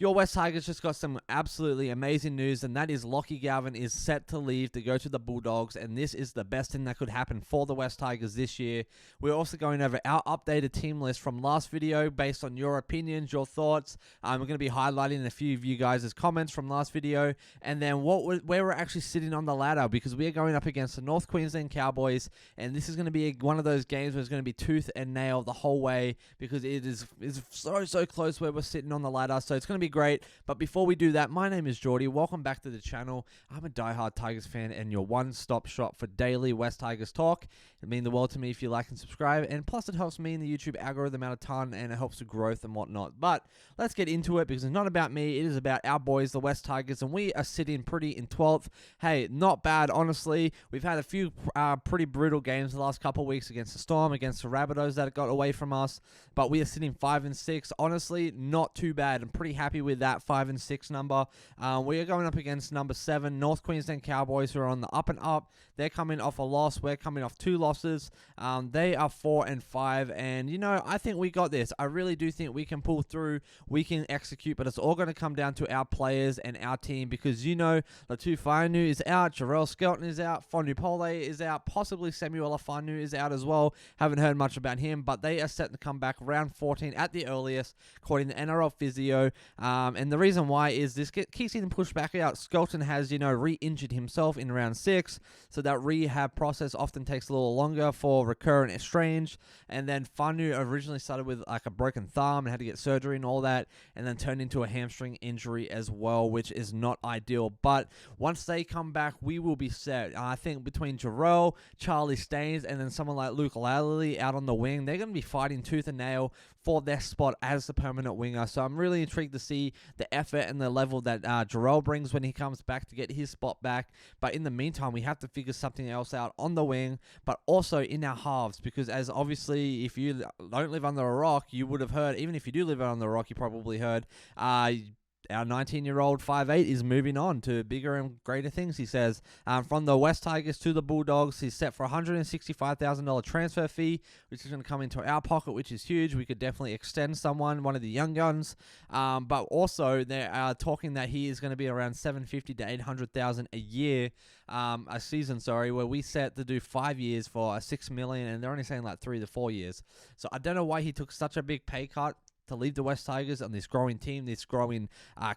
Your West Tigers just got some absolutely amazing news, and that is Lachlan Galvin is set to leave to go to the Bulldogs, and this is the best thing that could happen for the West Tigers this year. We're also going over our updated team list from last video based on your opinions, your thoughts. We're going to be highlighting a few of you guys' comments from last video, and then where we're actually sitting on the ladder, because we are going up against the North Queensland Cowboys, and this is going to be one of those games where it's going to be tooth and nail the whole way, because it is so close where we're sitting on the ladder. So it's going to be great. But before we do that, my name is Geordie. Welcome back to the channel. I'm a diehard Tigers fan and your one-stop shop for daily West Tigers talk. It means the world to me if you like and subscribe, and plus it helps me in the YouTube algorithm out a ton, and it helps with growth and whatnot. But let's get into it, because it's not about me. It is about our boys, the West Tigers, and we are sitting pretty in 12th. Hey, not bad, honestly. We've had a few pretty brutal games the last couple of weeks against the Storm, against the Rabbitohs that got away from us, but we are sitting 5 and 6. Honestly, not too bad. I'm pretty happy with that 5 and 6 number. We are going up against number 7 North Queensland Cowboys, who are on the up and up. They're coming off a loss. We're coming off 2 losses. They are 4 and 5, and you know, I think we got this. I really do think we can pull through. We can execute, but it's all going to come down to our players and our team, because you know, Latu Fainu is out, Jarrell Skelton is out, Fondu Pole is out, possibly Samuel Afanu is out as well. Haven't heard much about him, but they are set to come back round 14 at the earliest, according to NRL Physio. And the reason why is this keeps getting pushed back out. Skelton has, you know, re-injured himself in round 6, so that rehab process often takes a little longer for recurrent strange. And then Fanu originally started with like a broken thumb and had to get surgery and all that, and then turned into a hamstring injury as well, which is not ideal. But once they come back, we will be set. I think between Jarrell, Charlie Staines, and then someone like Luke Lally out on the wing, they're going to be fighting tooth and nail for their spot as the permanent winger. So I'm really intrigued to see the effort and the level that Jarrell brings when he comes back to get his spot back. But in the meantime, we have to figure something else out on the wing, but also in our halves, because as obviously, if you don't live under a rock, you would have heard, even if you do live under a rock, you probably heard, our 19-year-old 5'8" is moving on to bigger and greater things, he says. From the West Tigers to the Bulldogs, he's set for a $165,000 transfer fee, which is going to come into our pocket, which is huge. We could definitely extend one of the young guns. But also, they are talking that he is going to be around $750,000 to $800,000 a year, a season, where we set to do 5 years for $6 million, and they're only saying like 3 to 4 years. So I don't know why he took such a big pay cut to leave the West Tigers on this growing team, this growing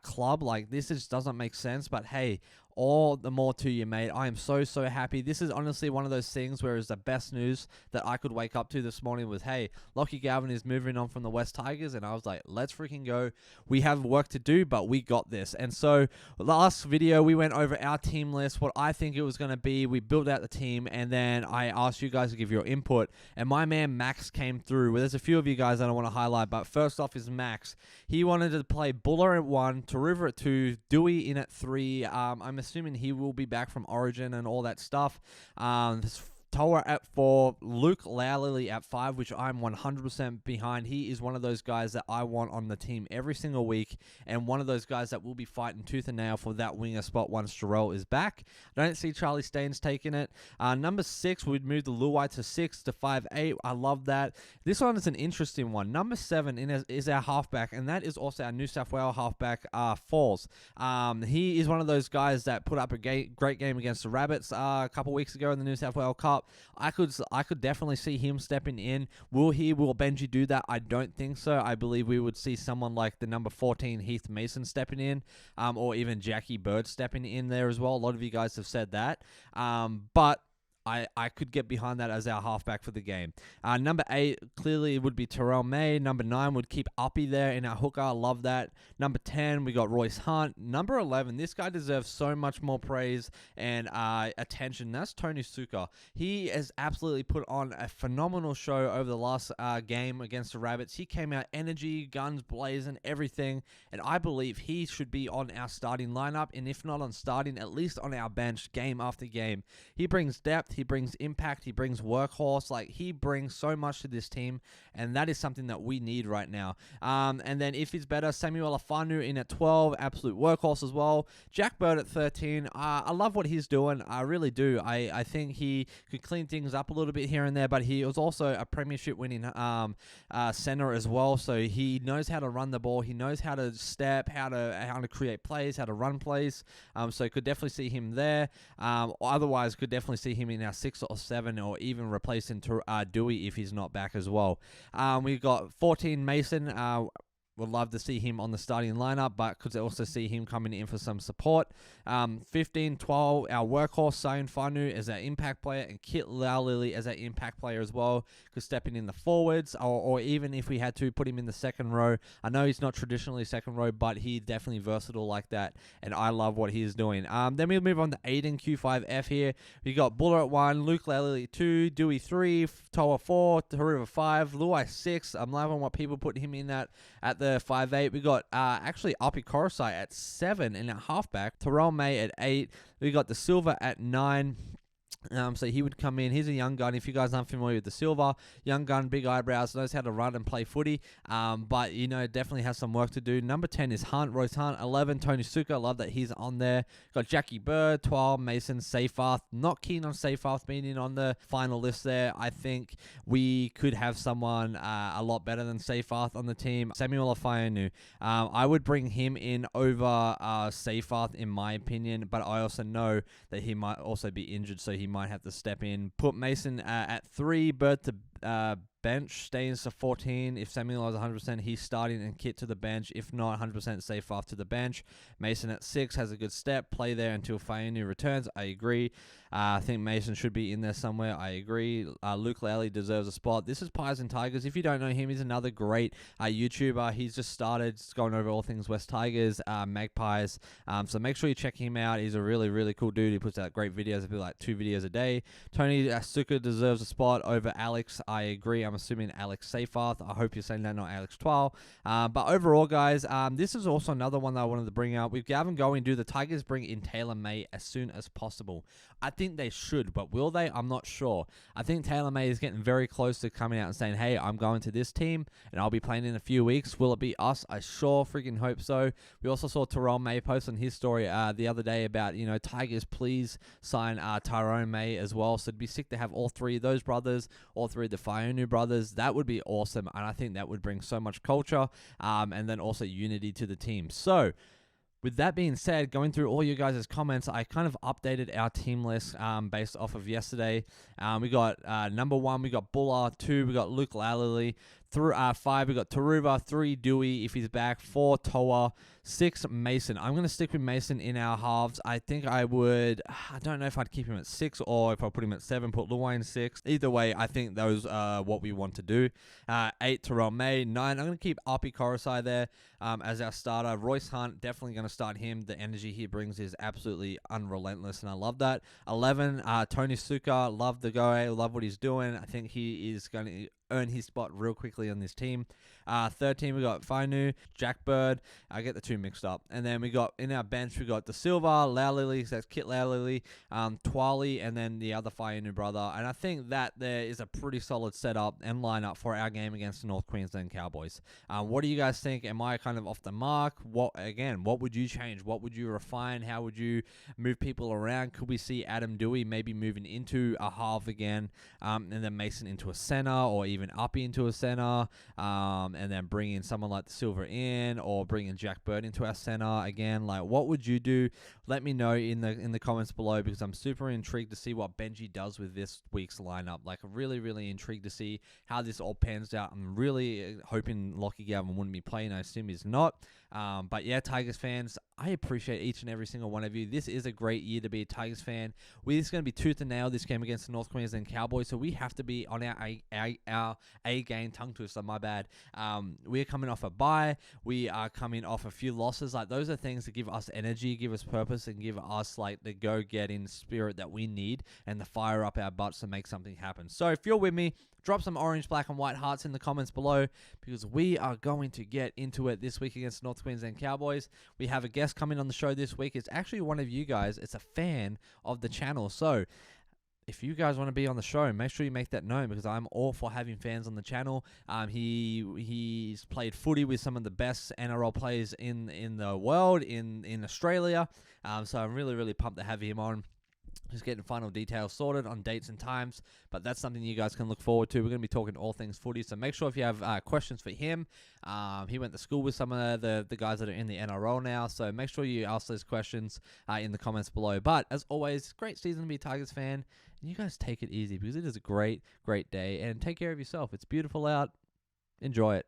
club. Like, this just doesn't make sense. But hey, all the more to you, mate. I am so happy. This is honestly one of those things where it's the best news that I could wake up to this morning was, hey, Lachlan Galvin is moving on from the West Tigers, and I was like, let's freaking go. We have work to do, but we got this. And so last video, we went over our team list, what I think it was going to be. We built out the team, and then I asked you guys to give your input, and my man Max came through. Well, there's a few of you guys that I want to highlight, but first off is Max. He wanted to play Buller at 1, Taruvra at 2, Dewey in at 3. I'm assuming he will be back from Origin and all that stuff. Toa at 4, Luke Lally at 5, which I'm 100% behind. He is one of those guys that I want on the team every single week, and one of those guys that will be fighting tooth and nail for that winger spot once Jarrell is back. I don't see Charlie Staines taking it. Number 6, we'd move the Luai to 6 to 5'8". I love that. This one is an interesting one. Number 7 is our halfback, and that is also our New South Wales halfback, Falls. He is one of those guys that put up a great game against the Rabbits a couple weeks ago in the New South Wales Cup. I could definitely see him stepping in. Will Benji do that? I don't think so. I believe we would see someone like the number 14 Heath Mason stepping in, or even Jackie Bird stepping in there as well. A lot of you guys have said that, but I could get behind that as our halfback for the game. Number 8, clearly it would be Terrell May. Number 9 would keep Uppy there in our hooker. I love that. Number 10, we got Royce Hunt. Number 11, this guy deserves so much more praise and attention. That's Tony Sukkar. He has absolutely put on a phenomenal show over the last game against the Rabbits. He came out energy, guns blazing, everything, and I believe he should be on our starting lineup, and if not on starting, at least on our bench game after game. He brings depth. he brings impact, he brings workhorse. Like, he brings so much to this team, and that is something that we need right now. And then if he's better, Samuel Afanu in at 12, absolute workhorse as well. Jack Bird at 13. I love what he's doing. I really do. I think he could clean things up a little bit here and there, but he was also a premiership winning center as well. So he knows how to run the ball. He knows how to step, how to create plays, how to run plays. So could definitely see him there. Otherwise, could definitely see him in our 6 or 7, or even replacing Dewey if he's not back as well. We've got 14 Mason. Would love to see him on the starting lineup, but could also see him coming in for some support. 15, 12, our workhorse, Sion Fanu as our impact player, and Kit Laulili as our impact player as well. Could step in the forwards, or even if we had to put him in the second row. I know he's not traditionally second row, but he's definitely versatile like that, and I love what he's doing. Then we'll move on to Aiden Q5F here. We got Buller at 1, Luke Laulili 2, Dewey 3, Toa 4, Taruva 5, Luai 6. I'm loving what people put him in at the 5'8". We got actually Api Korosai at 7 in our halfback. Terrell May at 8. We got the Silver at 9. So he would come in. He's a young gun. If you guys aren't familiar with the Silver, young gun, big eyebrows, knows how to run and play footy. But definitely has some work to do. Number 10 is Royce Hunt. 11, Tony Sukkar. Love that he's on there. Got Jackie Bird, 12, Mason, Seyfarth. Not keen on Seyfarth being in on the final list there. I think we could have someone a lot better than Seyfarth on the team. Samuel Afayanu. I would bring him in over Seyfarth in my opinion, but I also know that he might also be injured, so he might have to step in. Put Mason at 3, Bird to bench, stays to 14. If Samuel is 100%, he's starting, and Kit to the bench. If not 100%, safe off to the bench. Mason at 6 has a good step. Play there until Fayenu returns. I agree. I think Mason should be in there somewhere. I agree. Luke Lally deserves a spot. This is Pies and Tigers. If you don't know him, he's another great YouTuber. He's just started going over all things West Tigers, Magpies. So make sure you check him out. He's a really, really cool dude. He puts out great videos. I feel like 2 videos a day. Tony Sukkar deserves a spot over Alex. I agree. I'm assuming Alex Seyfarth. I hope you're saying that, not Alex Twal. But overall, guys, this is also another one that I wanted to bring up. With Galvin going, do the Tigers bring in Taylor May as soon as possible? I think they should, but will they? I'm not sure. I think Taylor May is getting very close to coming out and saying, hey, I'm going to this team, and I'll be playing in a few weeks. Will it be us? I sure freaking hope so. We also saw Tyrone May post on his story the other day about, Tigers, please sign Tyrone May as well. So it'd be sick to have all 3 of those brothers, all 3 of the Fayonu brothers. That would be awesome, and I think that would bring so much culture and then also unity to the team. So, with that being said, going through all you guys' comments, I kind of updated our team list based off of yesterday. We got number 1, we got Buller. 2, we got Luke Lalili. 5, we got Taruva. 3, Dewey, if he's back. 4, Toa. 6, Mason. I'm going to stick with Mason in our halves. I think I don't know if I'd keep him at 6 or if I put him at 7, put Luai in 6. Either way, I think those are what we want to do. 8, Terrell May. 9, I'm going to keep Api Korosai there as our starter. Royce Hunt, definitely going to start him. The energy he brings is absolutely unrelentless, and I love that. 11, Tony Sukkar. Love the guy. Love what he's doing. I think he is going to earn his spot real quickly on this team. 13, we got Fainu, Jack Bird. I get the 2 mixed up. And then we got, in our bench, we got the Silver, Laulili, so that's Kit Laulili, Twali, and then the other Fainu brother. And I think that there is a pretty solid setup and lineup for our game against the North Queensland Cowboys. What do you guys think? Am I kind of off the mark? What would you change? What would you refine? How would you move people around? Could we see Adam Dewey maybe moving into a half again, and then Mason into a center, or even Uppy into a center, and then bringing someone like the Silver in, or bringing Jack Bird into our center again? Like, what would you do? Let me know in the comments below, because I'm super intrigued to see what Benji does with this week's lineup. Like, really, really intrigued to see how this all pans out. I'm really hoping Lachlan Galvin wouldn't be playing. I assume he's not. But yeah, Tigers fans, I appreciate each and every single one of you. This is a great year to be a Tigers fan. It's going to be tooth and nail this game against the North Queensland Cowboys, so we have to be on our A game. Tongue twister, my bad. We're coming off a bye. We are coming off a few losses. Like, those are things that give us energy, give us purpose, and give us like the go-getting spirit that we need, and the fire up our butts to make something happen. So if you're with me, drop some orange, black, and white hearts in the comments below, because we are going to get into it this week against North Queensland Cowboys. We have a guest coming on the show this week. It's actually one of you guys. It's a fan of the channel. So if you guys want to be on the show, make sure you make that known, because I'm all for having fans on the channel. He's played footy with some of the best NRL players in the world, in Australia. So I'm really, really pumped to have him on. Just getting final details sorted on dates and times, but that's something you guys can look forward to. We're going to be talking all things footy, so make sure if you have questions for him. He went to school with some of the guys that are in the NRL now, so make sure you ask those questions in the comments below. But as always, great season to be a Tigers fan, and you guys take it easy, because it is a great, great day, and take care of yourself. It's beautiful out. Enjoy it.